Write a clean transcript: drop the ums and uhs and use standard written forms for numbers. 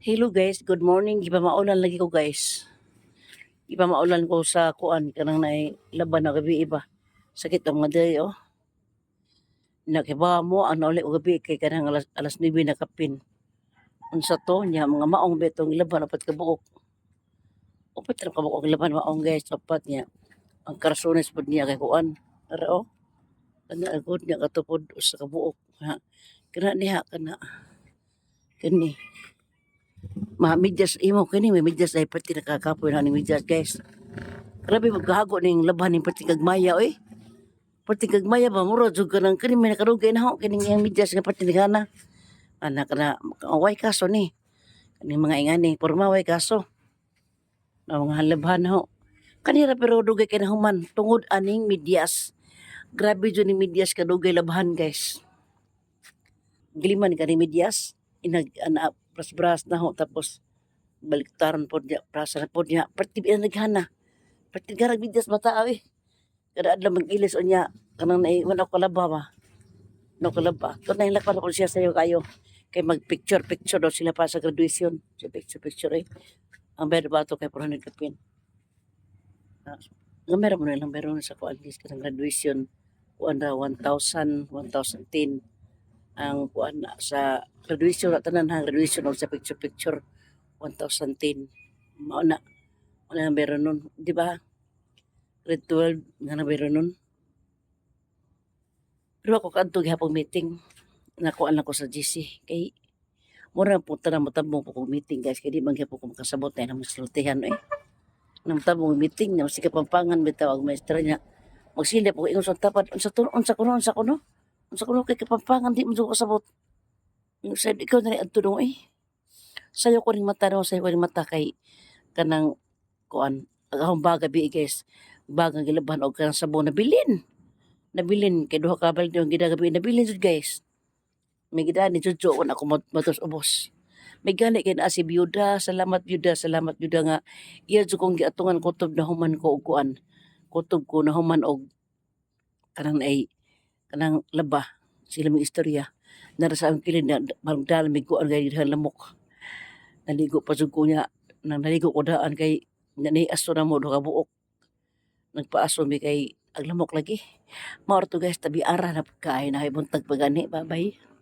Hello guys, good morning. Giba maulan lagi ko guys. Giba maulan ko sa kuan kanang nay laban na gabi iba. Sakit ang mga day oh. Nakiba mo ano ulit gabi kay kanang alas 9 na kapin. Unsa to nya mga maong betong laban apat ka buok. Upat ra ka buok laban maong guys apat niya. Ang karasones pud niya kay kuan. Ara oh. Kana agod niya katupod usa ka buok. Ha. Kana niya kana. Kani. Medyas imo kini may medyas ay pati nakakapoy na ni medyas guys. Grabe magkahago ning laban ning pati kag maya oy. Pati kag maya ba mura jud kanang kini may nakarugay na ho kining iyang medyas nga pati nagana. Anak na away kaso ni. Kani mga ingani porma way kaso. Na mga halabhan ho. Kanira pero dugay kay nahuman tungod aning medyas. Grabe jud ni medyas kadugay labhan guys. Giliman ka ni medyas inag ana bras-bras na ho tapos baliktaran pod niya prasa na pod niya pati naghana. Pati garag medyas bata eh. Kada adlaw mag-ilis unya kanang naiwan ako kalaba ba. No kalaba. Kung nailakpan ako siya sayo kayo. Kay mag-picture daw sila pa sa graduation. Sa picture eh. Ang bayad ba ito kay 400 kapin. Nga meron mo nilang meron sa kuan list kanang graduation. Kuan na 1,000, 1,010. Ang kuan na sa graduation na tanan ha. Graduation o sa picture 1,010. Mauna. Wala meron nun. Di ba? Grade 12 nga na meron nun. Pero ako kadto gihapon meeting nakuan ako sa GC kay mura punta na motabong ko meeting guys kay di man gyapon ko makasabot na masultihan eh. Nang tabong meeting na sige pampangan bitaw ang maestra niya. Magsilip ko ingon sa tapat unsa kuno kay kapampangan di mo ko kasabot. Yung said ikaw na rin adto dong eh. Sayo ko ring mata sayo ko ring mata kay kanang kuan agahong baga bi guys. Bagang gilaban og kanang sabon na bilin. Nabilin kay duha ka balde ang gidagabi nabilin jud guys. May gidaan ni Jojo wala ako matos ubos. May gani kay na si salamat byuda nga iya jud kong giatungan kutob na human ko og kuan. Kutob ko na human og kanang ay kanang laba sila may istorya. Nara sa akong kilid na magdala may kuan kay lamok. Naligo pa jud ko niya nang naligo ko daan kay naniaso na mo duha ka buok. Nagpaaso mi kay aglamok lagi. Mao to guys tabi ara na pagkain na buntag pagani. Bye bye.